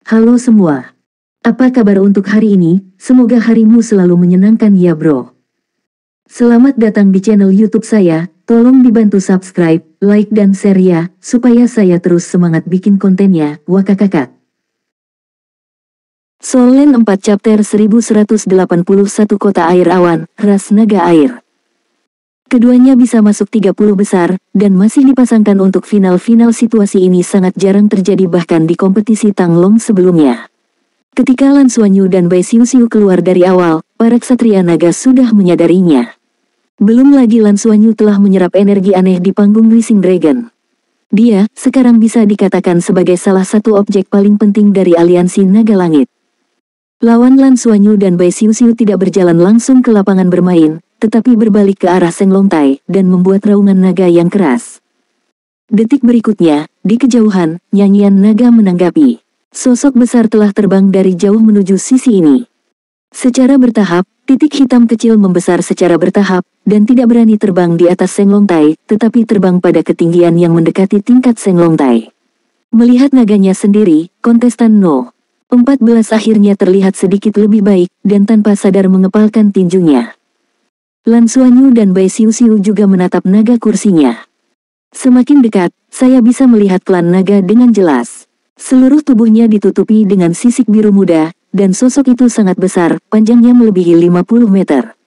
Halo semua. Apa kabar untuk hari ini? Semoga harimu selalu menyenangkan ya bro. Selamat datang di channel YouTube saya. Tolong dibantu subscribe, like dan share ya, supaya saya terus semangat bikin kontennya. Wakakakak. Solen 4 chapter 1181 Kota Air Awan, Ras Naga Air. Keduanya bisa masuk 30 besar, dan masih dipasangkan untuk final-final. Situasi ini sangat jarang terjadi bahkan di kompetisi Tanglong sebelumnya. Ketika Lan Xuanyu dan Bai Xiuxiu keluar dari awal, para ksatria naga sudah menyadarinya. Belum lagi Lan Xuanyu telah menyerap energi aneh di panggung Rising Dragon. Dia, sekarang bisa dikatakan sebagai salah satu objek paling penting dari aliansi Naga Langit. Lawan Lan Xuanyu dan Bai Xiuxiu tidak berjalan langsung ke lapangan bermain, tetapi berbalik ke arah Seng Long Tai dan membuat raungan naga yang keras. Detik berikutnya, di kejauhan, nyanyian naga menanggapi. Sosok besar telah terbang dari jauh menuju sisi ini. Secara bertahap, titik hitam kecil membesar secara bertahap, dan tidak berani terbang di atas Seng Long Tai, tetapi terbang pada ketinggian yang mendekati tingkat Seng Long Tai. Melihat naganya sendiri, kontestan No. 14 akhirnya terlihat sedikit lebih baik, dan tanpa sadar mengepalkan tinjunya. Lan Xuanyu dan Bai Xiuxiu juga menatap naga kursinya. Semakin dekat, saya bisa melihat klan naga dengan jelas. Seluruh tubuhnya ditutupi dengan sisik biru muda, dan sosok itu sangat besar, panjangnya melebihi 50 meter.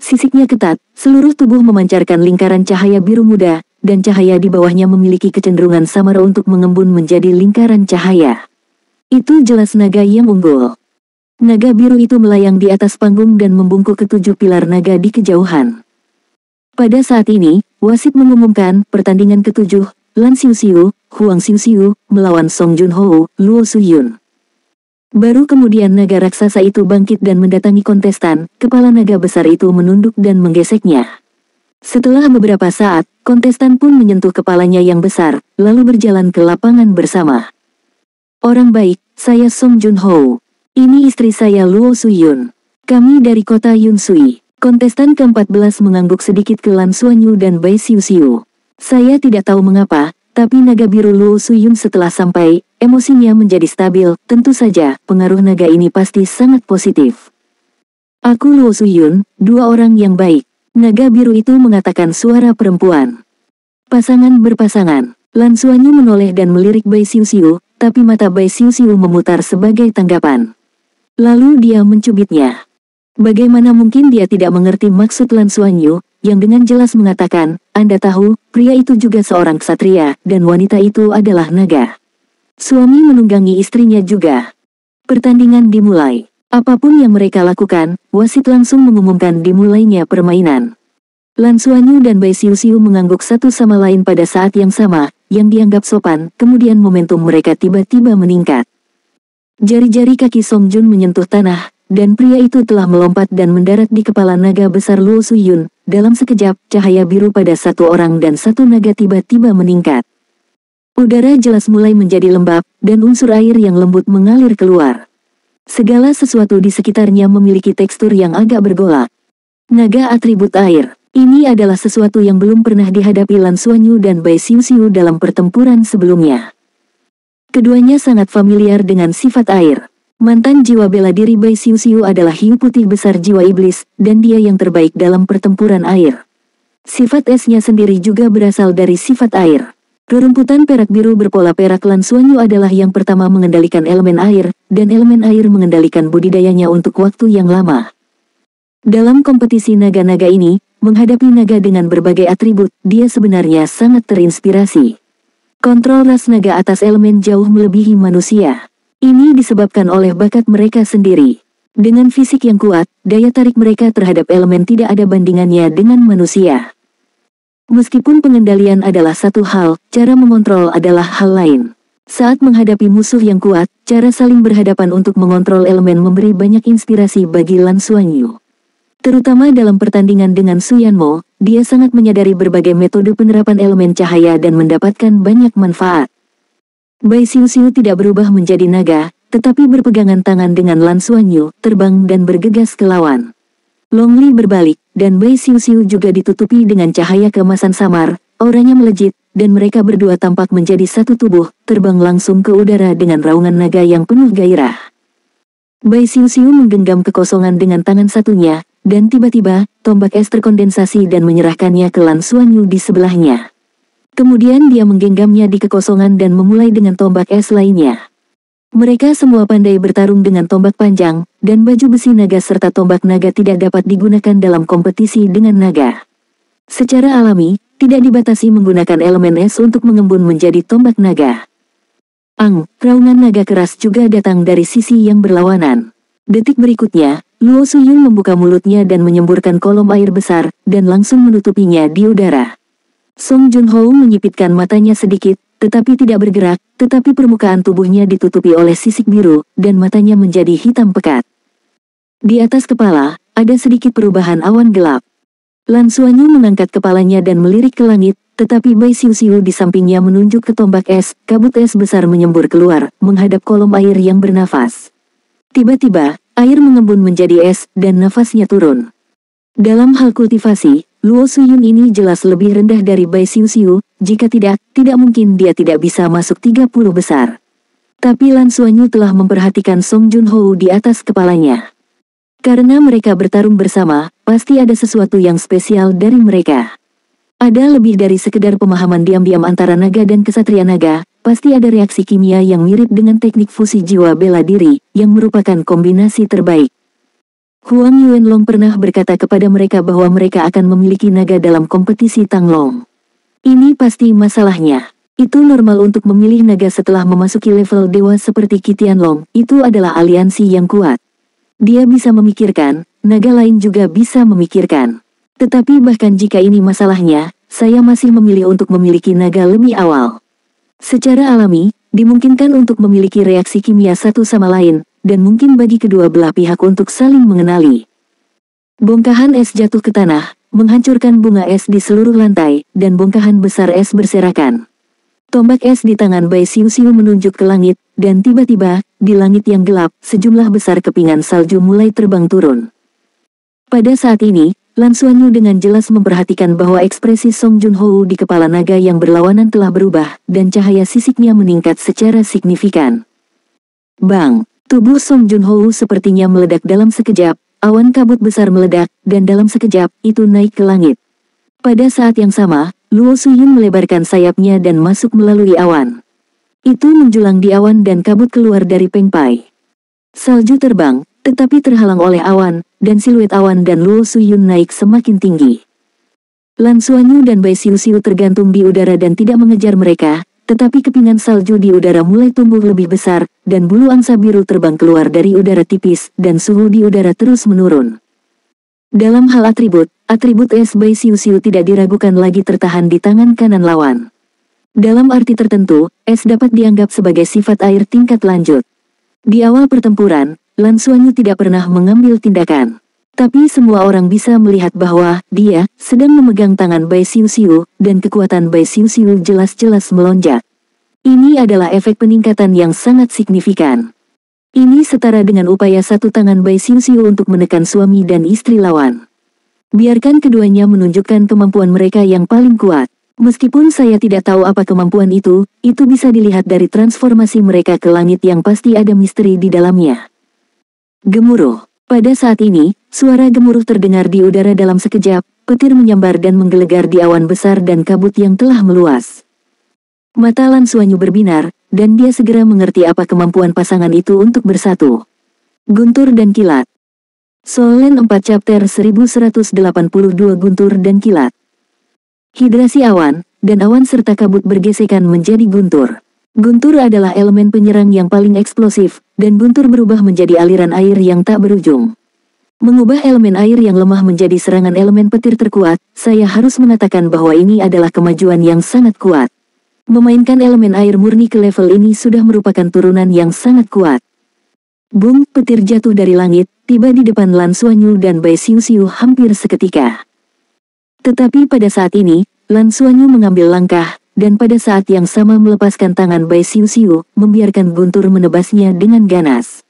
Sisiknya ketat, seluruh tubuh memancarkan lingkaran cahaya biru muda, dan cahaya di bawahnya memiliki kecenderungan samar untuk mengembun menjadi lingkaran cahaya. Itu jelas naga yang unggul. Naga biru itu melayang di atas panggung dan membungkuk ke 7 pilar naga di kejauhan. Pada saat ini, wasit mengumumkan pertandingan ke-7, Lan Xiuxiu, Huang Xiuxiu, melawan Song Junhou, Luo Suyun. Baru kemudian naga raksasa itu bangkit dan mendatangi kontestan, kepala naga besar itu menunduk dan menggeseknya. Setelah beberapa saat, kontestan pun menyentuh kepalanya yang besar, lalu berjalan ke lapangan bersama. Orang baik, saya Song Junhou. Ini istri saya Luo Suyun. Kami dari kota Yunsui. Kontestan ke-14 mengangguk sedikit ke Lan Xuanyu dan Bai Xiuxiu. Saya tidak tahu mengapa, tapi naga biru Luo Suyun setelah sampai, emosinya menjadi stabil. Tentu saja, pengaruh naga ini pasti sangat positif. Aku Luo Suyun, dua orang yang baik. Naga biru itu mengatakan suara perempuan. Pasangan berpasangan. Lan Xuanyu menoleh dan melirik Bai Xiuxiu, tapi mata Bai Xiuxiu memutar sebagai tanggapan. Lalu dia mencubitnya. Bagaimana mungkin dia tidak mengerti maksud Lan Xuanyu, yang dengan jelas mengatakan, Anda tahu, pria itu juga seorang ksatria, dan wanita itu adalah naga. Suami menunggangi istrinya juga. Pertandingan dimulai. Apapun yang mereka lakukan, wasit langsung mengumumkan dimulainya permainan. Lan Xuanyu dan Bai Xiuxiu mengangguk satu sama lain pada saat yang sama, yang dianggap sopan, kemudian momentum mereka tiba-tiba meningkat. Jari-jari kaki Song Jun menyentuh tanah, dan pria itu telah melompat dan mendarat di kepala naga besar Luo Suyun. Dalam sekejap, cahaya biru pada satu orang dan satu naga tiba-tiba meningkat. Udara jelas mulai menjadi lembab, dan unsur air yang lembut mengalir keluar. Segala sesuatu di sekitarnya memiliki tekstur yang agak bergolak. Naga atribut air. Ini adalah sesuatu yang belum pernah dihadapi Lan Xuanyu dan Bai Xiuxiu dalam pertempuran sebelumnya. Keduanya sangat familiar dengan sifat air. Mantan jiwa bela diri Bai Xiuxiu adalah hiu putih besar jiwa iblis, dan dia yang terbaik dalam pertempuran air. Sifat esnya sendiri juga berasal dari sifat air. Rerumputan perak biru berpola perak Lan Xuanyu adalah yang pertama mengendalikan elemen air, dan elemen air mengendalikan budidayanya untuk waktu yang lama. Dalam kompetisi naga-naga ini, menghadapi naga dengan berbagai atribut, dia sebenarnya sangat terinspirasi. Kontrol ras naga atas elemen jauh melebihi manusia. Ini disebabkan oleh bakat mereka sendiri. Dengan fisik yang kuat, daya tarik mereka terhadap elemen tidak ada bandingannya dengan manusia. Meskipun pengendalian adalah satu hal, cara mengontrol adalah hal lain. Saat menghadapi musuh yang kuat, cara saling berhadapan untuk mengontrol elemen memberi banyak inspirasi bagi Lan Xuanyu. Terutama dalam pertandingan dengan Su Yanmo, dia sangat menyadari berbagai metode penerapan elemen cahaya dan mendapatkan banyak manfaat. Bai Xiuxiu tidak berubah menjadi naga, tetapi berpegangan tangan dengan Lan Xuanyu, terbang dan bergegas ke lawan. Long Li berbalik, dan Bai Xiuxiu juga ditutupi dengan cahaya keemasan samar, auranya melejit, dan mereka berdua tampak menjadi satu tubuh, terbang langsung ke udara dengan raungan naga yang penuh gairah. Bai Xiuxiu menggenggam kekosongan dengan tangan satunya, dan tiba-tiba, tombak es terkondensasi dan menyerahkannya ke Lan Xuanyu di sebelahnya. Kemudian dia menggenggamnya di kekosongan dan memulai dengan tombak es lainnya. Mereka semua pandai bertarung dengan tombak panjang, dan baju besi naga serta tombak naga tidak dapat digunakan dalam kompetisi dengan naga. Secara alami, tidak dibatasi menggunakan elemen es untuk mengembun menjadi tombak naga. Raungan naga keras juga datang dari sisi yang berlawanan. Detik berikutnya, Luo Suyun membuka mulutnya dan menyemburkan kolom air besar, dan langsung menutupinya di udara. Song Junho menyipitkan matanya sedikit, tetapi tidak bergerak, tetapi permukaan tubuhnya ditutupi oleh sisik biru, dan matanya menjadi hitam pekat. Di atas kepala, ada sedikit perubahan awan gelap. Lan Xuanyu mengangkat kepalanya dan melirik ke langit, tetapi Bai Xiuxiu di sampingnya menunjuk ke tombak es, kabut es besar menyembur keluar, menghadap kolom air yang bernafas. Tiba-tiba, air mengembun menjadi es, dan nafasnya turun. Dalam hal kultivasi, Luo Suyun ini jelas lebih rendah dari Bai Xiuxiu, jika tidak mungkin dia tidak bisa masuk 30 besar. Tapi Lan Xuanyu telah memperhatikan Song Junho di atas kepalanya. Karena mereka bertarung bersama, pasti ada sesuatu yang spesial dari mereka. Ada lebih dari sekedar pemahaman diam-diam antara naga dan kesatria naga, pasti ada reaksi kimia yang mirip dengan teknik fusi jiwa bela diri, yang merupakan kombinasi terbaik. Huang Yuanlong pernah berkata kepada mereka bahwa mereka akan memiliki naga dalam kompetisi Tanglong. Ini pasti masalahnya. Itu normal untuk memilih naga setelah memasuki level dewa seperti Qitianlong, itu adalah aliansi yang kuat. Dia bisa memikirkan, naga lain juga bisa memikirkan. Tetapi bahkan jika ini masalahnya, saya masih memilih untuk memiliki naga lebih awal. Secara alami, dimungkinkan untuk memiliki reaksi kimia satu sama lain, dan mungkin bagi kedua belah pihak untuk saling mengenali. Bongkahan es jatuh ke tanah, menghancurkan bunga es di seluruh lantai, dan bongkahan besar es berserakan. Tombak es di tangan Bai Xiuxiu menunjuk ke langit, dan tiba-tiba, di langit yang gelap, sejumlah besar kepingan salju mulai terbang turun. Pada saat ini, Lan Xuanyu dengan jelas memperhatikan bahwa ekspresi Song Junho di kepala naga yang berlawanan telah berubah, dan cahaya sisiknya meningkat secara signifikan. Bang! Tubuh Song Junho sepertinya meledak dalam sekejap, awan kabut besar meledak, dan dalam sekejap, itu naik ke langit. Pada saat yang sama, Luo Suyun melebarkan sayapnya dan masuk melalui awan. Itu menjulang di awan dan kabut keluar dari Peng Pai. Salju terbang, tetapi terhalang oleh awan, dan siluet awan dan Luo Suyun naik semakin tinggi. Lan Xuanyu dan Bai Xiuxiu tergantung di udara dan tidak mengejar mereka, tetapi kepingan salju di udara mulai tumbuh lebih besar, dan bulu angsa biru terbang keluar dari udara tipis, dan suhu di udara terus menurun. Dalam hal atribut es Bai Xiuxiu tidak diragukan lagi tertahan di tangan kanan lawan. Dalam arti tertentu, es dapat dianggap sebagai sifat air tingkat lanjut. Di awal pertempuran, Lan Xuanyu tidak pernah mengambil tindakan. Tapi semua orang bisa melihat bahwa dia sedang memegang tangan Bai Xiuxiu, dan kekuatan Bai Xiuxiu jelas-jelas melonjak. Ini adalah efek peningkatan yang sangat signifikan. Ini setara dengan upaya satu tangan Bai Xiuxiu untuk menekan suami dan istri lawan. Biarkan keduanya menunjukkan kemampuan mereka yang paling kuat. Meskipun saya tidak tahu apa kemampuan itu bisa dilihat dari transformasi mereka ke langit yang pasti ada misteri di dalamnya. Gemuruh. Pada saat ini, suara gemuruh terdengar di udara dalam sekejap, petir menyambar dan menggelegar di awan besar dan kabut yang telah meluas. Mata Lan Xuanyu berbinar, dan dia segera mengerti apa kemampuan pasangan itu untuk bersatu. Guntur dan kilat. Solen 4 chapter 1182 Guntur dan kilat. Hidrasi awan, dan awan serta kabut bergesekan menjadi guntur. Guntur adalah elemen penyerang yang paling eksplosif, dan guntur berubah menjadi aliran air yang tak berujung. Mengubah elemen air yang lemah menjadi serangan elemen petir terkuat, saya harus mengatakan bahwa ini adalah kemajuan yang sangat kuat. Memainkan elemen air murni ke level ini sudah merupakan turunan yang sangat kuat. Bung, petir jatuh dari langit, tiba di depan Lan Xuanyu dan Bai Xiuxiu hampir seketika. Tetapi pada saat ini, Lan Xuanyu mengambil langkah, dan pada saat yang sama melepaskan tangan Bai Xiuxiu, membiarkan guntur menebasnya dengan ganas.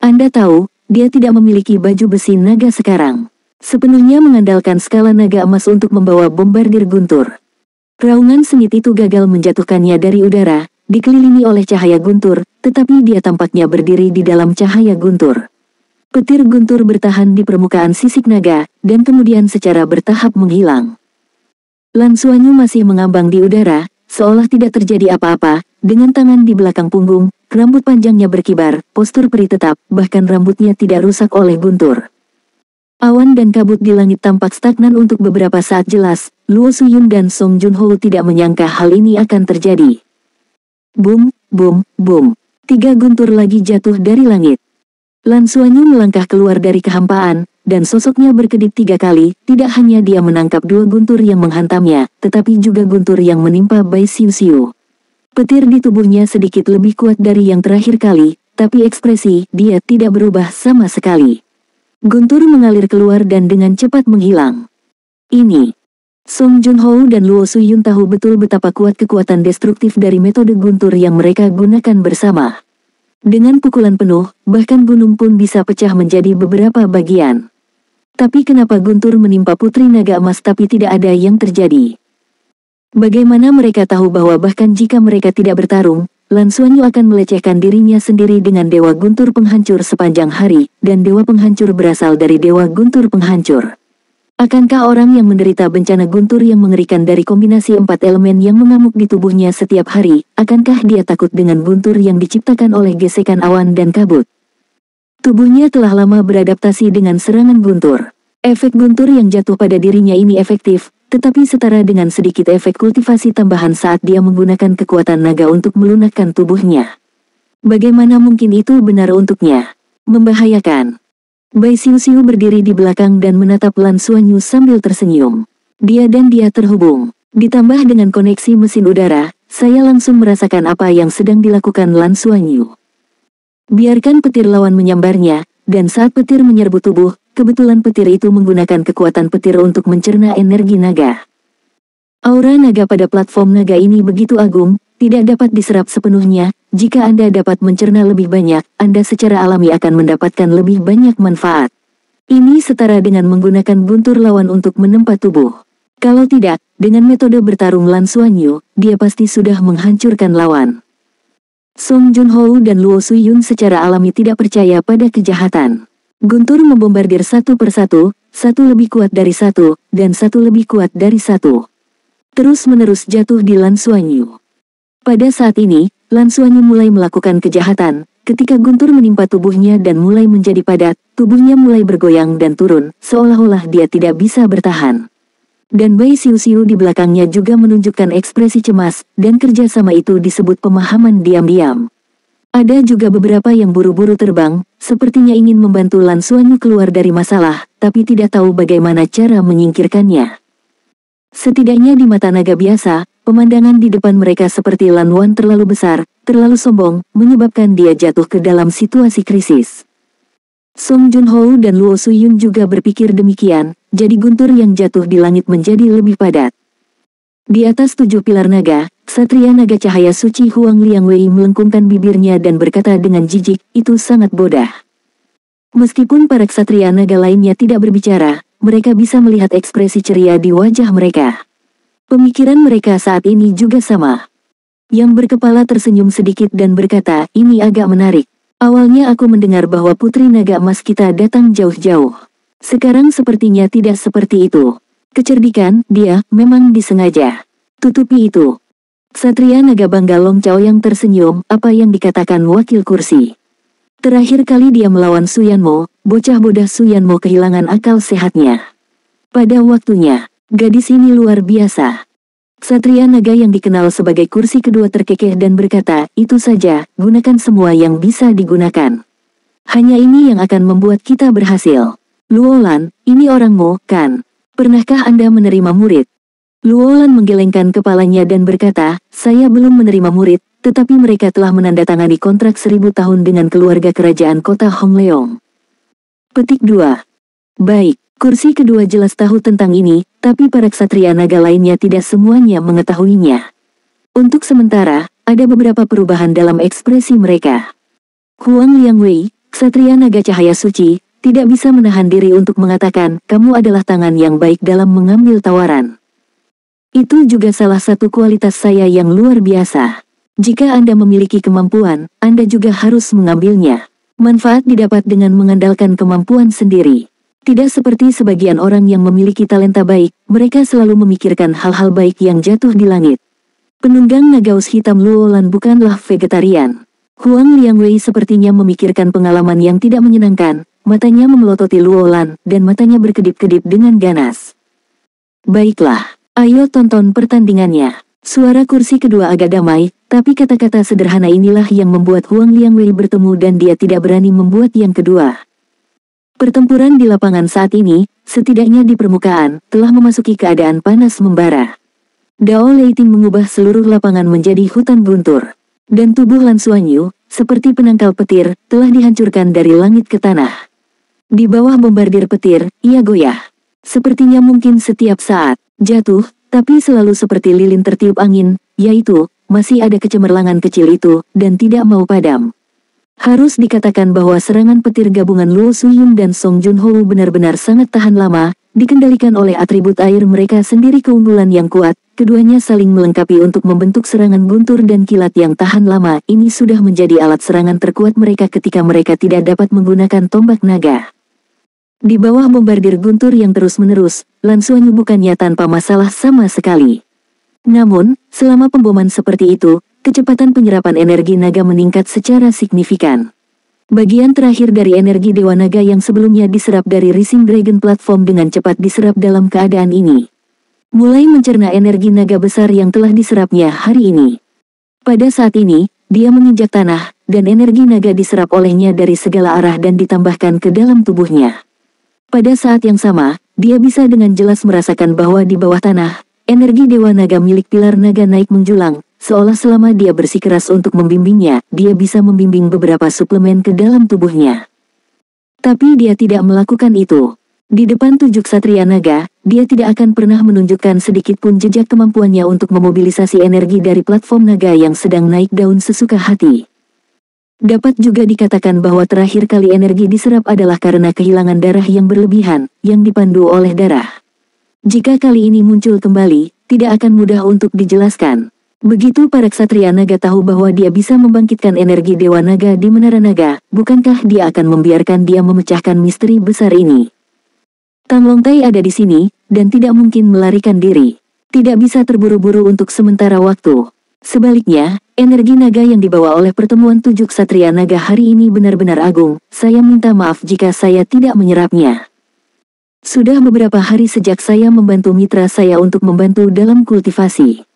Anda tahu, dia tidak memiliki baju besi naga sekarang. Sepenuhnya mengandalkan skala naga emas untuk membawa bombardir guntur. Raungan sengit itu gagal menjatuhkannya dari udara, dikelilingi oleh cahaya guntur, tetapi dia tampaknya berdiri di dalam cahaya guntur. Petir guntur bertahan di permukaan sisik naga, dan kemudian secara bertahap menghilang. Lan Xuanyu masih mengambang di udara, seolah tidak terjadi apa-apa, dengan tangan di belakang punggung, rambut panjangnya berkibar, postur peri tetap, bahkan rambutnya tidak rusak oleh guntur. Awan dan kabut di langit tampak stagnan untuk beberapa saat jelas, Luo Suyun dan Song Junho tidak menyangka hal ini akan terjadi. Boom, boom, boom. 3 guntur lagi jatuh dari langit. Lan Xuanyu melangkah keluar dari kehampaan, dan sosoknya berkedip 3 kali, tidak hanya dia menangkap 2 guntur yang menghantamnya, tetapi juga guntur yang menimpa Bai Xiuxiu. Petir di tubuhnya sedikit lebih kuat dari yang terakhir kali, tapi ekspresi dia tidak berubah sama sekali. Guntur mengalir keluar dan dengan cepat menghilang. Ini. Song Junho dan Luo Suyun tahu betul betapa kuat kekuatan destruktif dari metode guntur yang mereka gunakan bersama. Dengan pukulan penuh, bahkan gunung pun bisa pecah menjadi beberapa bagian. Tapi kenapa guntur menimpa Putri Naga Emas tapi tidak ada yang terjadi? Bagaimana mereka tahu bahwa bahkan jika mereka tidak bertarung, Lan Xuanyu akan melecehkan dirinya sendiri dengan Dewa Guntur Penghancur sepanjang hari, dan Dewa Penghancur berasal dari Dewa Guntur Penghancur. Akankah orang yang menderita bencana guntur yang mengerikan dari kombinasi 4 elemen yang mengamuk di tubuhnya setiap hari, akankah dia takut dengan guntur yang diciptakan oleh gesekan awan dan kabut? Tubuhnya telah lama beradaptasi dengan serangan guntur. Efek guntur yang jatuh pada dirinya ini efektif, tetapi setara dengan sedikit efek kultivasi tambahan saat dia menggunakan kekuatan naga untuk melunakkan tubuhnya. Bagaimana mungkin itu benar untuknya? Membahayakan. Bai Xiuxiu berdiri di belakang dan menatap Lan Xuanyu sambil tersenyum. Dia terhubung. Ditambah dengan koneksi mesin udara, saya langsung merasakan apa yang sedang dilakukan Lan Xuanyu. Biarkan petir lawan menyambarnya, dan saat petir menyerbu tubuh, kebetulan petir itu menggunakan kekuatan petir untuk mencerna energi naga. Aura naga pada platform naga ini begitu agung, tidak dapat diserap sepenuhnya. Jika Anda dapat mencerna lebih banyak, Anda secara alami akan mendapatkan lebih banyak manfaat. Ini setara dengan menggunakan guntur lawan untuk menempa tubuh. Kalau tidak, dengan metode bertarung Lan Xuanyu, dia pasti sudah menghancurkan lawan. Song Junho dan Luo Suyun secara alami tidak percaya pada kejahatan. Guntur membombardir satu persatu, satu lebih kuat dari satu, dan satu lebih kuat dari satu. Terus-menerus jatuh di Lan Xuanyu. Pada saat ini, Lan Xuanyu mulai melakukan kejahatan, ketika guntur menimpa tubuhnya dan mulai menjadi padat, tubuhnya mulai bergoyang dan turun, seolah-olah dia tidak bisa bertahan. Dan Bai Xiuxiu di belakangnya juga menunjukkan ekspresi cemas, dan kerjasama itu disebut pemahaman diam-diam. Ada juga beberapa yang buru-buru terbang, sepertinya ingin membantu Lan Xuanyu keluar dari masalah, tapi tidak tahu bagaimana cara menyingkirkannya. Setidaknya di mata naga biasa, pemandangan di depan mereka seperti Lan Wan terlalu besar, terlalu sombong, menyebabkan dia jatuh ke dalam situasi krisis. Song Junho dan Luo Suyun juga berpikir demikian, jadi guntur yang jatuh di langit menjadi lebih padat. Di atas 7 pilar naga, Ksatria Naga Cahaya Suci Huang Liangwei melengkungkan bibirnya dan berkata dengan jijik, itu sangat bodoh. Meskipun para ksatria naga lainnya tidak berbicara, mereka bisa melihat ekspresi ceria di wajah mereka. Pemikiran mereka saat ini juga sama. Yang berkepala tersenyum sedikit dan berkata, ini agak menarik. Awalnya aku mendengar bahwa Putri Naga Emas kita datang jauh-jauh. Sekarang sepertinya tidak seperti itu. Kecerdikan, dia, memang disengaja. Tutupi itu. Ksatria Naga Bangga Long Chao yang tersenyum, apa yang dikatakan wakil kursi. Terakhir kali dia melawan Suyanmo, bocah bodas Suyanmo kehilangan akal sehatnya. Pada waktunya, gadis ini luar biasa. Ksatria Naga yang dikenal sebagai kursi kedua terkekeh dan berkata, itu saja, gunakan semua yang bisa digunakan. Hanya ini yang akan membuat kita berhasil. Luolan, ini orangmu, kan? Pernahkah Anda menerima murid? Luolan menggelengkan kepalanya dan berkata, saya belum menerima murid, tetapi mereka telah menandatangani kontrak 1000 tahun dengan keluarga kerajaan kota Hongleong. Petik 2. Baik, kursi kedua jelas tahu tentang ini, tapi para ksatria naga lainnya tidak semuanya mengetahuinya. Untuk sementara, ada beberapa perubahan dalam ekspresi mereka. Huang Liangwei, ksatria naga cahaya suci, tidak bisa menahan diri untuk mengatakan, kamu adalah tangan yang baik dalam mengambil tawaran. Itu juga salah satu kualitas saya yang luar biasa. Jika Anda memiliki kemampuan, Anda juga harus mengambilnya. Manfaat didapat dengan mengandalkan kemampuan sendiri. Tidak seperti sebagian orang yang memiliki talenta baik, mereka selalu memikirkan hal-hal baik yang jatuh di langit. Penunggang Nagaus Hitam Luolan bukanlah vegetarian. Huang Liangwei sepertinya memikirkan pengalaman yang tidak menyenangkan, matanya memelototi Luolan, dan matanya berkedip-kedip dengan ganas. Baiklah, ayo tonton pertandingannya. Suara kursi kedua agak damai, tapi kata-kata sederhana inilah yang membuat Huang Liangwei bertemu dan dia tidak berani membuat yang kedua. Pertempuran di lapangan saat ini, setidaknya di permukaan, telah memasuki keadaan panas membara. Dao Leiting mengubah seluruh lapangan menjadi hutan guntur. Dan tubuh Lan Xuanyu, seperti penangkal petir, telah dihancurkan dari langit ke tanah. Di bawah bombardir petir, ia goyah. Sepertinya mungkin setiap saat jatuh, tapi selalu seperti lilin tertiup angin, yaitu, masih ada kecemerlangan kecil itu, dan tidak mau padam. Harus dikatakan bahwa serangan petir gabungan Luo Suyun dan Song Junhou benar-benar sangat tahan lama, dikendalikan oleh atribut air mereka sendiri keunggulan yang kuat, keduanya saling melengkapi untuk membentuk serangan guntur dan kilat yang tahan lama, ini sudah menjadi alat serangan terkuat mereka ketika mereka tidak dapat menggunakan tombak naga. Di bawah bombardir guntur yang terus-menerus, Lan Xuanyu bukannya tanpa masalah sama sekali. Namun, selama pemboman seperti itu, kecepatan penyerapan energi naga meningkat secara signifikan. Bagian terakhir dari energi Dewa Naga yang sebelumnya diserap dari Rising Dragon Platform dengan cepat diserap dalam keadaan ini. Mulai mencerna energi naga besar yang telah diserapnya hari ini. Pada saat ini, dia menginjak tanah, dan energi naga diserap olehnya dari segala arah dan ditambahkan ke dalam tubuhnya. Pada saat yang sama, dia bisa dengan jelas merasakan bahwa di bawah tanah, energi Dewa Naga milik pilar naga naik menjulang, seolah selama dia bersikeras untuk membimbingnya, dia bisa membimbing beberapa suplemen ke dalam tubuhnya. Tapi dia tidak melakukan itu. Di depan 7 ksatria naga, dia tidak akan pernah menunjukkan sedikit pun jejak kemampuannya untuk memobilisasi energi dari platform naga yang sedang naik daun sesuka hati. Dapat juga dikatakan bahwa terakhir kali energi diserap adalah karena kehilangan darah yang berlebihan, yang dipandu oleh darah. Jika kali ini muncul kembali, tidak akan mudah untuk dijelaskan. Begitu para ksatria naga tahu bahwa dia bisa membangkitkan energi Dewa Naga di Menara Naga, bukankah dia akan membiarkan dia memecahkan misteri besar ini? Tang Longtai ada di sini, dan tidak mungkin melarikan diri. Tidak bisa terburu-buru untuk sementara waktu. Sebaliknya, energi naga yang dibawa oleh pertemuan 7 ksatria naga hari ini benar-benar agung, saya minta maaf jika saya tidak menyerapnya. Sudah beberapa hari sejak saya membantu mitra saya untuk membantu dalam kultivasi.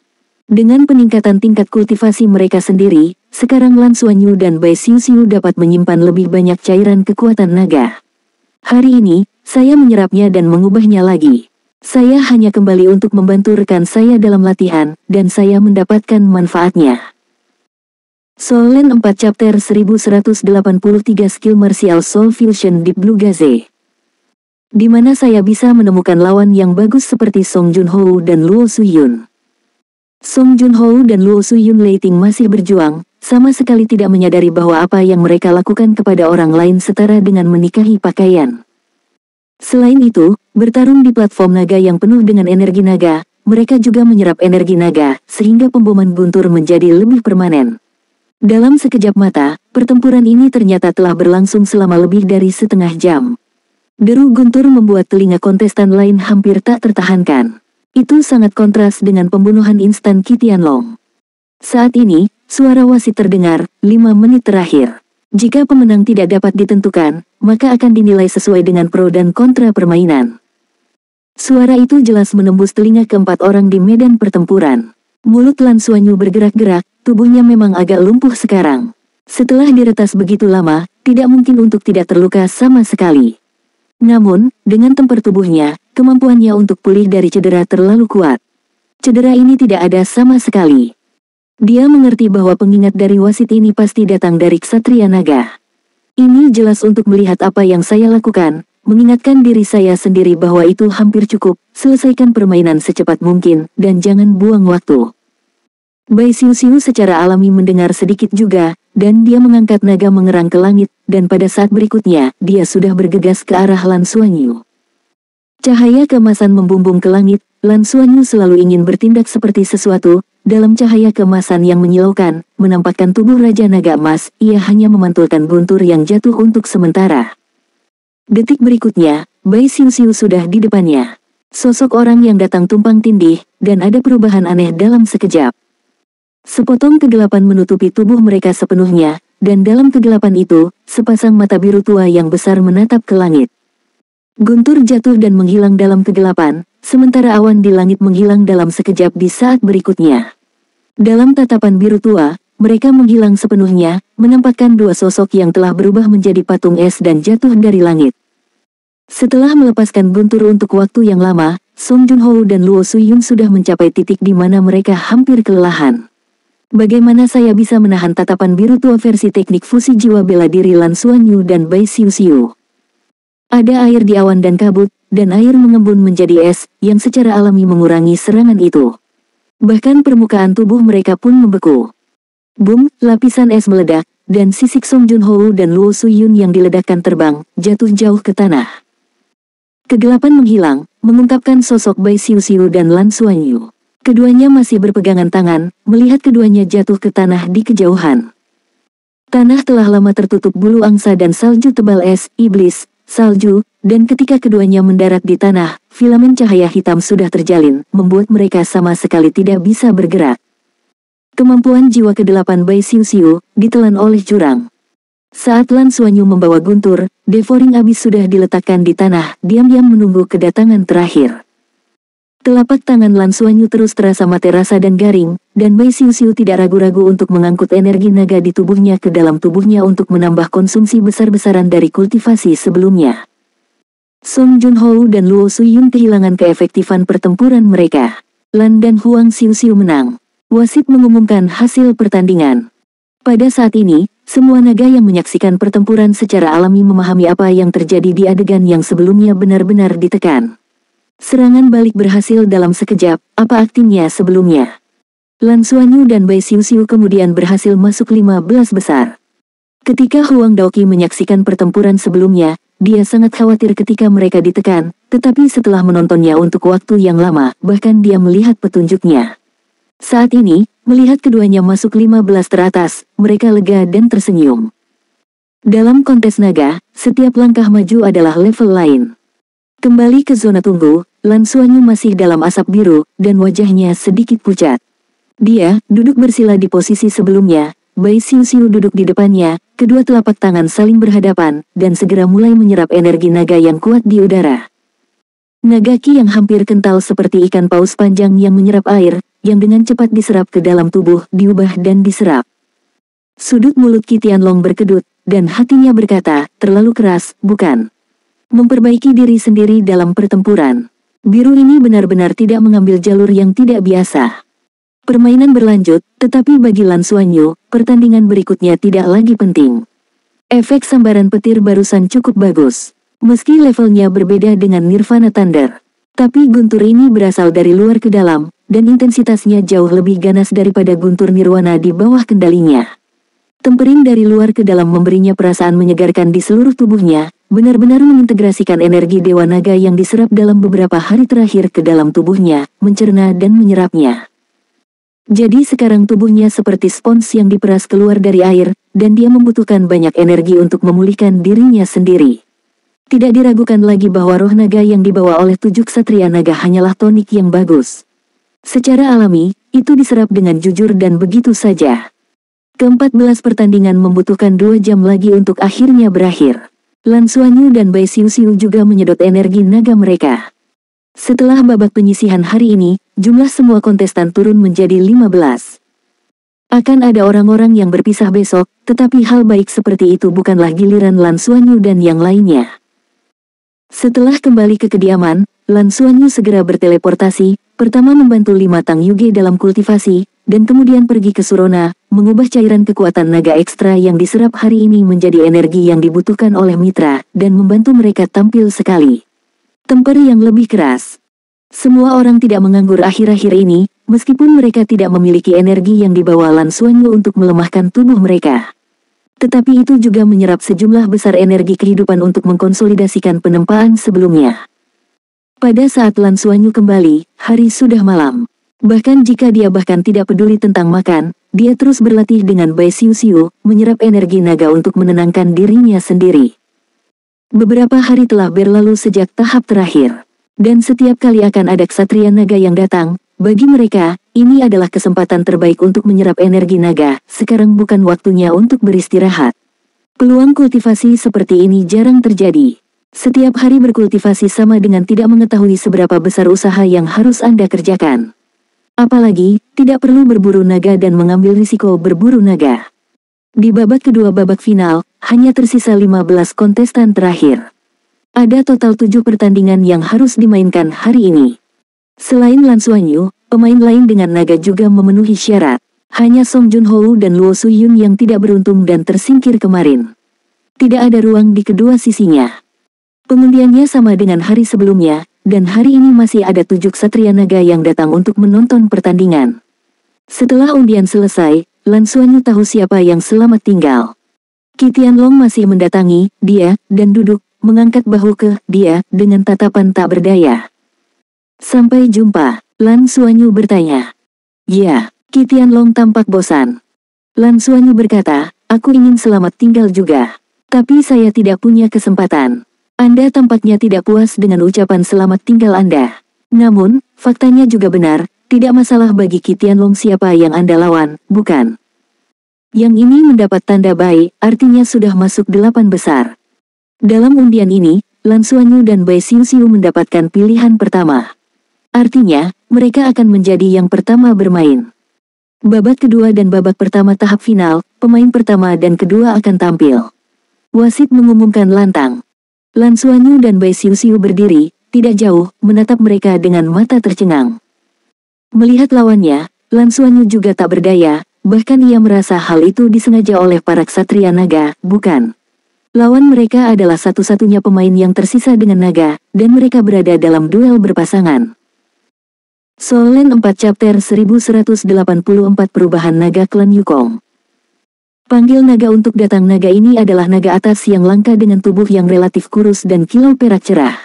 Dengan peningkatan tingkat kultivasi mereka sendiri, sekarang Lan Xuanyu dan Bai Xiuxiu dapat menyimpan lebih banyak cairan kekuatan naga. Hari ini, saya menyerapnya dan mengubahnya lagi. Saya hanya kembali untuk membantu rekan saya dalam latihan, dan saya mendapatkan manfaatnya. Soul Land 4 Chapter 1183 Skill Martial Soul Fusion Deep Blue Gaze. Di mana saya bisa menemukan lawan yang bagus seperti Song Junhou dan Luo Suyun. Song Junhou dan Luo Suyun Leiting masih berjuang, sama sekali tidak menyadari bahwa apa yang mereka lakukan kepada orang lain setara dengan menikahi pakaian. Selain itu, bertarung di platform naga yang penuh dengan energi naga, mereka juga menyerap energi naga, sehingga pemboman guntur menjadi lebih permanen. Dalam sekejap mata, pertempuran ini ternyata telah berlangsung selama lebih dari setengah jam. Deru guntur membuat telinga kontestan lain hampir tak tertahankan. Itu sangat kontras dengan pembunuhan instan Qi Tianlong. Saat ini, suara wasit terdengar, 5 menit terakhir. Jika pemenang tidak dapat ditentukan, maka akan dinilai sesuai dengan pro dan kontra permainan. Suara itu jelas menembus telinga keempat orang di medan pertempuran. Mulut Lan Xuanyu bergerak-gerak, tubuhnya memang agak lumpuh sekarang. Setelah diretas begitu lama, tidak mungkin untuk tidak terluka sama sekali. Namun, dengan tempur tubuhnya, kemampuannya untuk pulih dari cedera terlalu kuat. Cedera ini tidak ada sama sekali. Dia mengerti bahwa pengingat dari wasit ini pasti datang dari Ksatria Naga. Ini jelas untuk melihat apa yang saya lakukan, mengingatkan diri saya sendiri bahwa itu hampir cukup, selesaikan permainan secepat mungkin, dan jangan buang waktu. Bai Xiuxiu secara alami mendengar sedikit juga, dan dia mengangkat naga mengerang ke langit, dan pada saat berikutnya, dia sudah bergegas ke arah Lan Xuanyu. Cahaya keemasan membumbung ke langit, Lan Xuanyu selalu ingin bertindak seperti sesuatu, dalam cahaya keemasan yang menyilaukan, menampakkan tubuh Raja Naga Emas, ia hanya memantulkan guntur yang jatuh untuk sementara. Detik berikutnya, Bai Xiuxiu sudah di depannya. Sosok orang yang datang tumpang tindih, dan ada perubahan aneh dalam sekejap. Sepotong kegelapan menutupi tubuh mereka sepenuhnya, dan dalam kegelapan itu, sepasang mata biru tua yang besar menatap ke langit. Guntur jatuh dan menghilang dalam kegelapan, sementara awan di langit menghilang dalam sekejap di saat berikutnya. Dalam tatapan biru tua, mereka menghilang sepenuhnya, menampakkan dua sosok yang telah berubah menjadi patung es dan jatuh dari langit. Setelah melepaskan guntur untuk waktu yang lama, Song Junho dan Luo Suyun sudah mencapai titik di mana mereka hampir kelelahan. Bagaimana saya bisa menahan tatapan biru tua versi teknik fusi jiwa bela diri Lan Xuanyu dan Bai Xiuxiu? Ada air di awan dan kabut, dan air mengembun menjadi es, yang secara alami mengurangi serangan itu. Bahkan permukaan tubuh mereka pun membeku. Boom, lapisan es meledak, dan sisik Song Junho dan Luo Suyun yang diledakkan terbang, jatuh jauh ke tanah. Kegelapan menghilang, mengungkapkan sosok Bai Xiuxiu dan Lan Xuanyu. Keduanya masih berpegangan tangan, melihat keduanya jatuh ke tanah di kejauhan. Tanah telah lama tertutup bulu angsa dan salju tebal es, iblis, salju, dan ketika keduanya mendarat di tanah, filamen cahaya hitam sudah terjalin, membuat mereka sama sekali tidak bisa bergerak. Kemampuan jiwa ke-8 Bai Xiuxiu, ditelan oleh jurang. Saat Lan Xuanyu membawa guntur, Devouring Abyss sudah diletakkan di tanah, diam-diam menunggu kedatangan terakhir. Telapak tangan Lan Xuanyu terus terasa mate rasa dan garing, dan Bai Xiuxiu tidak ragu-ragu untuk mengangkut energi naga di tubuhnya ke dalam tubuhnya untuk menambah konsumsi besar-besaran dari kultivasi sebelumnya. Song Junho dan Luo Suyun kehilangan keefektifan pertempuran mereka. Lan dan Huang Xiuxiu menang. Wasit mengumumkan hasil pertandingan. Pada saat ini, semua naga yang menyaksikan pertempuran secara alami memahami apa yang terjadi di adegan yang sebelumnya benar-benar ditekan. Serangan balik berhasil dalam sekejap, apa artinya sebelumnya? Lan Xuanyu dan Bai Xiuxiu kemudian berhasil masuk 15 besar. Ketika Huang Daoqi menyaksikan pertempuran sebelumnya, dia sangat khawatir ketika mereka ditekan, tetapi setelah menontonnya untuk waktu yang lama, bahkan dia melihat petunjuknya. Saat ini, melihat keduanya masuk 15 teratas, mereka lega dan tersenyum. Dalam kontes naga, setiap langkah maju adalah level lain. Kembali ke zona tunggu, Lan Xuanyu masih dalam asap biru, dan wajahnya sedikit pucat. Dia duduk bersila di posisi sebelumnya, Bai Xiuxiu duduk di depannya, kedua telapak tangan saling berhadapan, dan segera mulai menyerap energi naga yang kuat di udara. Naga Qi yang hampir kental seperti ikan paus panjang yang menyerap air, yang dengan cepat diserap ke dalam tubuh, diubah dan diserap. Sudut mulut Qi Tianlong berkedut, dan hatinya berkata, terlalu keras, bukan? Memperbaiki diri sendiri dalam pertempuran. Biru ini benar-benar tidak mengambil jalur yang tidak biasa. Permainan berlanjut, tetapi bagi Lan Xuanyu, pertandingan berikutnya tidak lagi penting. Efek sambaran petir barusan cukup bagus. Meski levelnya berbeda dengan Nirvana Thunder. Tapi guntur ini berasal dari luar ke dalam, dan intensitasnya jauh lebih ganas daripada guntur Nirwana di bawah kendalinya. Tempering dari luar ke dalam memberinya perasaan menyegarkan di seluruh tubuhnya, benar-benar mengintegrasikan energi Dewa Naga yang diserap dalam beberapa hari terakhir ke dalam tubuhnya, mencerna dan menyerapnya. Jadi sekarang tubuhnya seperti spons yang diperas keluar dari air, dan dia membutuhkan banyak energi untuk memulihkan dirinya sendiri. Tidak diragukan lagi bahwa roh naga yang dibawa oleh 7 ksatria naga hanyalah tonik yang bagus. Secara alami, itu diserap dengan jujur dan begitu saja. Ke-14 pertandingan membutuhkan 2 jam lagi untuk akhirnya berakhir. Lan Xuanyu dan Bai Xiuxiu juga menyedot energi naga mereka. Setelah babak penyisihan hari ini, jumlah semua kontestan turun menjadi 15. Akan ada orang-orang yang berpisah besok, tetapi hal baik seperti itu bukanlah giliran Lan Xuanyu dan yang lainnya. Setelah kembali ke kediaman, Lan Xuanyu segera berteleportasi, pertama membantu 5 Tang Yuge dalam kultivasi, dan kemudian pergi ke Surona, mengubah cairan kekuatan naga ekstra yang diserap hari ini menjadi energi yang dibutuhkan oleh mitra, dan membantu mereka tampil sekali. Temper yang lebih keras. Semua orang tidak menganggur akhir-akhir ini, meskipun mereka tidak memiliki energi yang dibawa Lan Xuanyu untuk melemahkan tubuh mereka. Tetapi itu juga menyerap sejumlah besar energi kehidupan untuk mengkonsolidasikan penempaan sebelumnya. Pada saat Lan Xuanyu kembali, hari sudah malam. Bahkan jika dia bahkan tidak peduli tentang makan, dia terus berlatih dengan Bai Xiu Xiu, menyerap energi naga untuk menenangkan dirinya sendiri. Beberapa hari telah berlalu sejak tahap terakhir. Dan setiap kali akan ada ksatria naga yang datang, bagi mereka, ini adalah kesempatan terbaik untuk menyerap energi naga, sekarang bukan waktunya untuk beristirahat. Peluang kultivasi seperti ini jarang terjadi. Setiap hari berkultivasi sama dengan tidak mengetahui seberapa besar usaha yang harus Anda kerjakan. Apalagi, tidak perlu berburu naga dan mengambil risiko berburu naga. Di babak kedua babak final, hanya tersisa 15 kontestan terakhir. Ada total 7 pertandingan yang harus dimainkan hari ini. Selain Lan Xuanyu, pemain lain dengan naga juga memenuhi syarat. Hanya Song Junhou dan Luo Suyun yang tidak beruntung dan tersingkir kemarin. Tidak ada ruang di kedua sisinya. Pengundiannya sama dengan hari sebelumnya, dan hari ini masih ada 7 ksatria naga yang datang untuk menonton pertandingan. Setelah undian selesai, Lan Xuanyu tahu siapa yang selamat tinggal. Qi Tianlong masih mendatangi dia, dan duduk, mengangkat bahu ke dia, dengan tatapan tak berdaya. Sampai jumpa, Lan Xuanyu bertanya. Ya, Qi Tianlong tampak bosan. Lan Xuanyu berkata, aku ingin selamat tinggal juga. Tapi saya tidak punya kesempatan. Anda tampaknya tidak puas dengan ucapan selamat tinggal Anda. Namun, faktanya juga benar, tidak masalah bagi Qi Tianlong siapa yang Anda lawan, bukan? Yang ini mendapat tanda baik, artinya sudah masuk 8 besar. Dalam undian ini, Lan Xuanyu dan Bai Xiu Xiu mendapatkan pilihan pertama. Artinya, mereka akan menjadi yang pertama bermain. Babak kedua dan babak pertama tahap final, pemain pertama dan kedua akan tampil. Wasit mengumumkan lantang. Lan Xuanyu dan Bai Xiu Xiu berdiri, tidak jauh, menatap mereka dengan mata tercengang. Melihat lawannya, Lan Xuanyu juga tak berdaya, bahkan ia merasa hal itu disengaja oleh para ksatria naga, bukan? Lawan mereka adalah satu-satunya pemain yang tersisa dengan naga, dan mereka berada dalam duel berpasangan. Soul Land 4 Chapter 1184 Perubahan Naga Klan Yukong. Panggil naga untuk datang. Naga ini adalah naga atas yang langka dengan tubuh yang relatif kurus dan kilau perak cerah.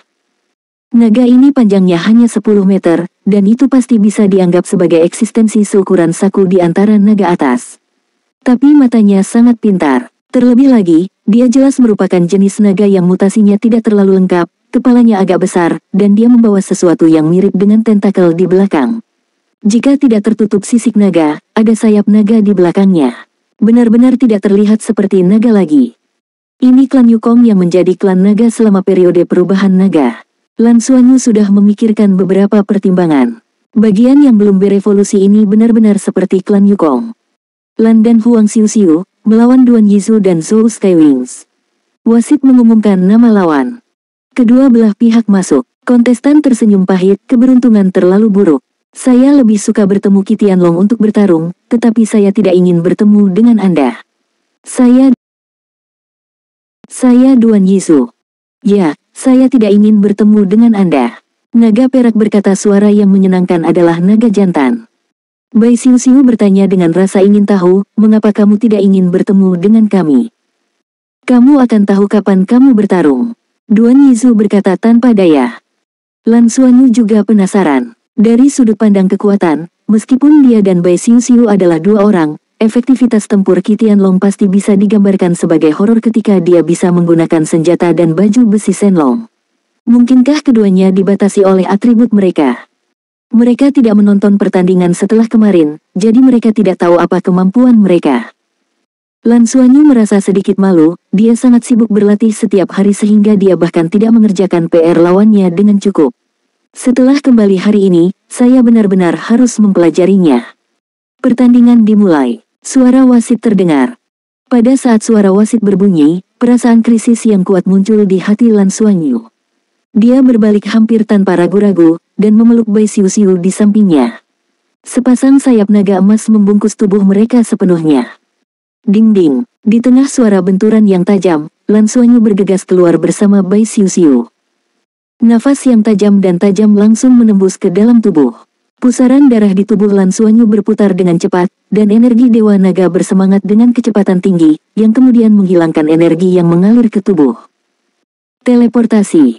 Naga ini panjangnya hanya 10 meter, dan itu pasti bisa dianggap sebagai eksistensi seukuran saku di antara naga atas. Tapi matanya sangat pintar. Terlebih lagi, dia jelas merupakan jenis naga yang mutasinya tidak terlalu lengkap, kepalanya agak besar, dan dia membawa sesuatu yang mirip dengan tentakel di belakang. Jika tidak tertutup sisik naga, ada sayap naga di belakangnya. Benar-benar tidak terlihat seperti naga lagi. Ini klan Yukong yang menjadi klan naga selama periode perubahan naga. Lan Xuanyu sudah memikirkan beberapa pertimbangan. Bagian yang belum berevolusi ini benar-benar seperti klan Yukong. Lan dan Huang Xiu Xiu melawan Duan Yizu dan Zhou Skywings. Wasit mengumumkan nama lawan. Kedua belah pihak masuk. Kontestan tersenyum pahit, keberuntungan terlalu buruk. Saya lebih suka bertemu Qi Tianlong untuk bertarung, tetapi saya tidak ingin bertemu dengan Anda. Saya Duan Yizu. Ya, saya tidak ingin bertemu dengan Anda. Naga perak berkata, suara yang menyenangkan adalah naga jantan. Bai Xiu Xiu bertanya dengan rasa ingin tahu, mengapa kamu tidak ingin bertemu dengan kami? Kamu akan tahu kapan kamu bertarung. Duan Yizu berkata tanpa daya. Lan Xuanyu juga penasaran. Dari sudut pandang kekuatan, meskipun dia dan Bai Xiu Xiu adalah dua orang, efektivitas tempur Qi Tianlong pasti bisa digambarkan sebagai horor ketika dia bisa menggunakan senjata dan baju besi Shenlong. Mungkinkah keduanya dibatasi oleh atribut mereka? Mereka tidak menonton pertandingan setelah kemarin, jadi mereka tidak tahu apa kemampuan mereka. Lan Xuanyu merasa sedikit malu, dia sangat sibuk berlatih setiap hari sehingga dia bahkan tidak mengerjakan PR lawannya dengan cukup. Setelah kembali hari ini, saya benar-benar harus mempelajarinya. Pertandingan dimulai. Suara wasit terdengar. Pada saat suara wasit berbunyi, perasaan krisis yang kuat muncul di hati Lan Xuanyu. Dia berbalik hampir tanpa ragu-ragu, dan memeluk Bai Xiu Xiu di sampingnya. Sepasang sayap naga emas membungkus tubuh mereka sepenuhnya. Ding-ding, di tengah suara benturan yang tajam, Lan Xuanyu bergegas keluar bersama Bai Xiu Xiu. Nafas yang tajam dan tajam langsung menembus ke dalam tubuh. Pusaran darah di tubuh Lan Xuanyu berputar dengan cepat, dan energi Dewa Naga bersemangat dengan kecepatan tinggi, yang kemudian menghilangkan energi yang mengalir ke tubuh. Teleportasi.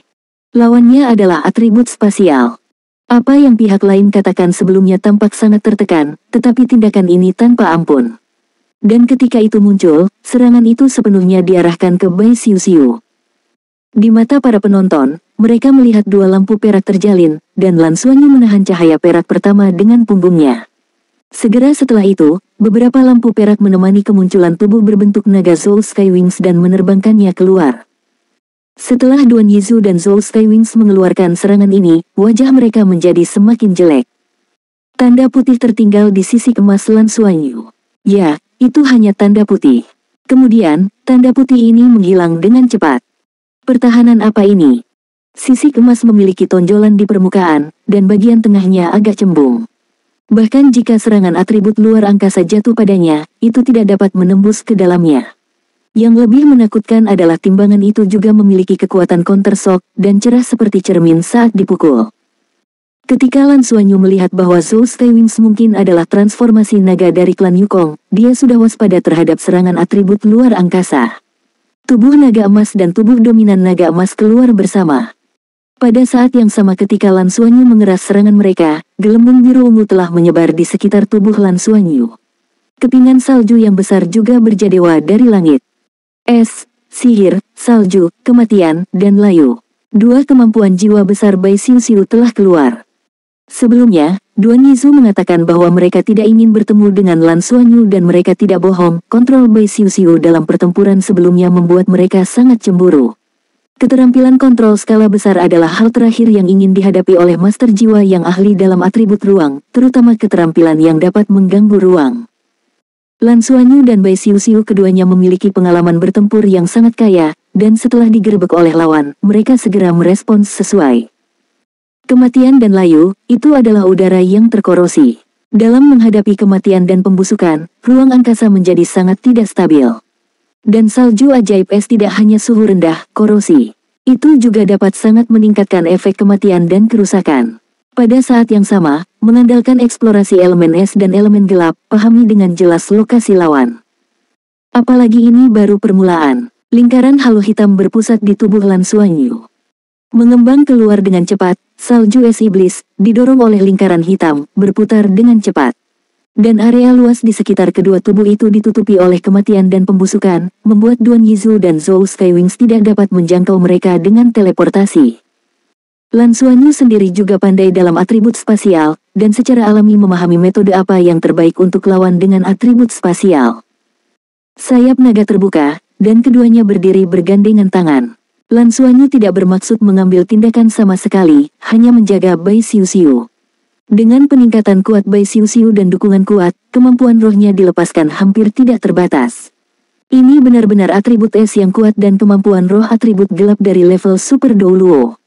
Lawannya adalah atribut spasial. Apa yang pihak lain katakan sebelumnya tampak sangat tertekan, tetapi tindakan ini tanpa ampun. Dan ketika itu muncul, serangan itu sepenuhnya diarahkan ke Bai Xiuxiu. Di mata para penonton, mereka melihat dua lampu perak terjalin, dan Lan Xuanyu menahan cahaya perak pertama dengan punggungnya. Segera setelah itu, beberapa lampu perak menemani kemunculan tubuh berbentuk naga Soul Skywings dan menerbangkannya keluar. Setelah Duan Yizu dan Soul Skywings mengeluarkan serangan ini, wajah mereka menjadi semakin jelek. Tanda putih tertinggal di sisi emas Lan Xuanyu. Ya, itu hanya tanda putih. Kemudian, tanda putih ini menghilang dengan cepat. Pertahanan apa ini? Sisi emas memiliki tonjolan di permukaan, dan bagian tengahnya agak cembung. Bahkan jika serangan atribut luar angkasa jatuh padanya, itu tidak dapat menembus ke dalamnya. Yang lebih menakutkan adalah timbangan itu juga memiliki kekuatan counter shock dan cerah seperti cermin saat dipukul. Ketika Lan Xuanyu melihat bahwa Soul Skywings mungkin adalah transformasi naga dari klan Yukong, dia sudah waspada terhadap serangan atribut luar angkasa. Tubuh naga emas dan tubuh dominan naga emas keluar bersama. Pada saat yang sama ketika Lan Xuanyu mengeras serangan mereka, gelembung biru ungu telah menyebar di sekitar tubuh Lan Xuanyu. Kepingan salju yang besar juga berjadewa dari langit. Es, sihir, salju, kematian, dan layu. Dua kemampuan jiwa besar Bai Xiuxiu telah keluar. Sebelumnya, Duan Yizu mengatakan bahwa mereka tidak ingin bertemu dengan Lan Xuanyu dan mereka tidak bohong. Kontrol Bai Xiuxiu dalam pertempuran sebelumnya membuat mereka sangat cemburu. Keterampilan kontrol skala besar adalah hal terakhir yang ingin dihadapi oleh master jiwa yang ahli dalam atribut ruang, terutama keterampilan yang dapat mengganggu ruang. Lan Xuanyu dan Bai Xiuxiu keduanya memiliki pengalaman bertempur yang sangat kaya, dan setelah digerebek oleh lawan, mereka segera merespons sesuai. Kematian dan layu, itu adalah udara yang terkorosi. Dalam menghadapi kematian dan pembusukan, ruang angkasa menjadi sangat tidak stabil. Dan salju ajaib es tidak hanya suhu rendah, korosi. Itu juga dapat sangat meningkatkan efek kematian dan kerusakan. Pada saat yang sama, mengandalkan eksplorasi elemen es dan elemen gelap, pahami dengan jelas lokasi lawan. Apalagi ini baru permulaan. Lingkaran halo hitam berpusat di tubuh Lan Xuanyu. Mengembang keluar dengan cepat, salju es iblis, didorong oleh lingkaran hitam, berputar dengan cepat. Dan area luas di sekitar kedua tubuh itu ditutupi oleh kematian dan pembusukan, membuat Duan Yizu dan Soul Skywings tidak dapat menjangkau mereka dengan teleportasi. Lan Xuanyu sendiri juga pandai dalam atribut spasial, dan secara alami memahami metode apa yang terbaik untuk lawan dengan atribut spasial. Sayap naga terbuka, dan keduanya berdiri bergandengan tangan. Lan Xuanyu tidak bermaksud mengambil tindakan sama sekali, hanya menjaga Bai Xiuxiu. Dengan peningkatan kuat Bai Xiuxiu dan dukungan kuat, kemampuan rohnya dilepaskan hampir tidak terbatas. Ini benar-benar atribut es yang kuat dan kemampuan roh atribut gelap dari level Super Douluo.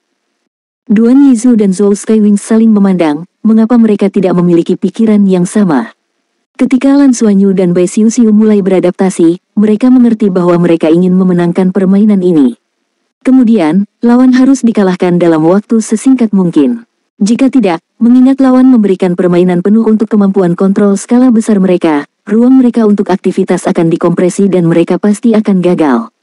Duan Yizu dan Soul Skywings saling memandang, mengapa mereka tidak memiliki pikiran yang sama. Ketika Lan Xuanyu dan Bai Xiuxiu mulai beradaptasi, mereka mengerti bahwa mereka ingin memenangkan permainan ini. Kemudian, lawan harus dikalahkan dalam waktu sesingkat mungkin. Jika tidak, mengingat lawan memberikan permainan penuh untuk kemampuan kontrol skala besar mereka, ruang mereka untuk aktivitas akan dikompresi dan mereka pasti akan gagal.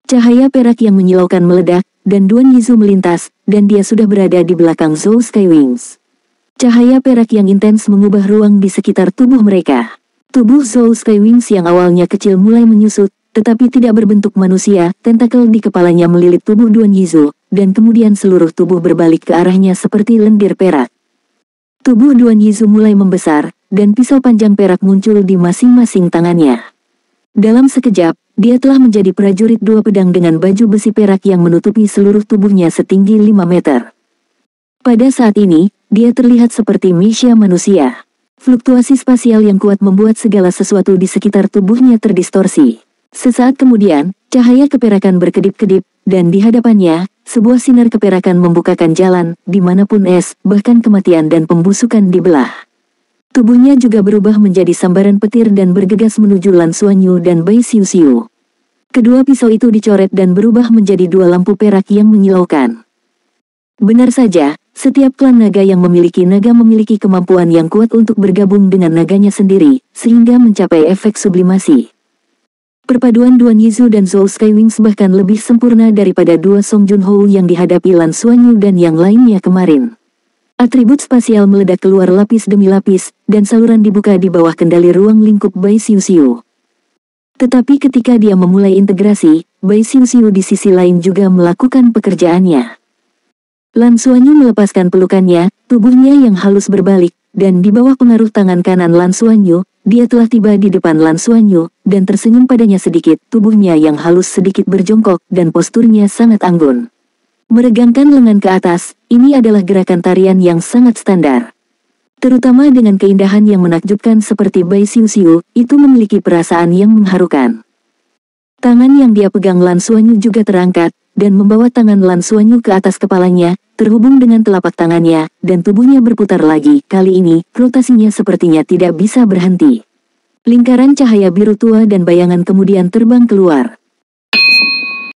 Cahaya perak yang menyilaukan meledak, dan Duan Yizu melintas, dan dia sudah berada di belakang Soul Skywings. Cahaya perak yang intens mengubah ruang di sekitar tubuh mereka. Tubuh Soul Skywings yang awalnya kecil mulai menyusut, tetapi tidak berbentuk manusia, tentakel di kepalanya melilit tubuh Duan Yizu, dan kemudian seluruh tubuh berbalik ke arahnya seperti lendir perak. Tubuh Duan Yizu mulai membesar, dan pisau panjang perak muncul di masing-masing tangannya. Dalam sekejap, dia telah menjadi prajurit dua pedang dengan baju besi perak yang menutupi seluruh tubuhnya setinggi 5 meter. Pada saat ini, dia terlihat seperti Misha manusia. Fluktuasi spasial yang kuat membuat segala sesuatu di sekitar tubuhnya terdistorsi. Sesaat kemudian, cahaya keperakan berkedip-kedip, dan di hadapannya, sebuah sinar keperakan membukakan jalan, dimanapun es, bahkan kematian dan pembusukan dibelah. Tubuhnya juga berubah menjadi sambaran petir dan bergegas menuju Lan Xuanyu dan Bai Xiuxiu. Kedua pisau itu dicoret dan berubah menjadi dua lampu perak yang menyilaukan. Benar saja, setiap klan naga yang memiliki naga memiliki kemampuan yang kuat untuk bergabung dengan naganya sendiri, sehingga mencapai efek sublimasi. Perpaduan dua Nizu dan Zhou Skywings bahkan lebih sempurna daripada dua Song Junho yang dihadapi Lan Xuanyu dan yang lainnya kemarin. Atribut spasial meledak keluar lapis demi lapis, dan saluran dibuka di bawah kendali ruang lingkup Bai Xiuxiu. Tetapi ketika dia memulai integrasi, Bai Xiuxiu di sisi lain juga melakukan pekerjaannya. Lan Xuanyu melepaskan pelukannya, tubuhnya yang halus berbalik, dan di bawah pengaruh tangan kanan Lan Xuanyu, dia telah tiba di depan Lan Xuanyu, dan tersenyum padanya sedikit, tubuhnya yang halus sedikit berjongkok, dan posturnya sangat anggun. Meregangkan lengan ke atas, ini adalah gerakan tarian yang sangat standar. Terutama dengan keindahan yang menakjubkan seperti Bai Xiuxiu, itu memiliki perasaan yang mengharukan. Tangan yang dia pegang Lan Xuanyu juga terangkat, dan membawa tangan Lan Xuanyu ke atas kepalanya, terhubung dengan telapak tangannya, dan tubuhnya berputar lagi. Kali ini, rotasinya sepertinya tidak bisa berhenti. Lingkaran cahaya biru tua dan bayangan kemudian terbang keluar.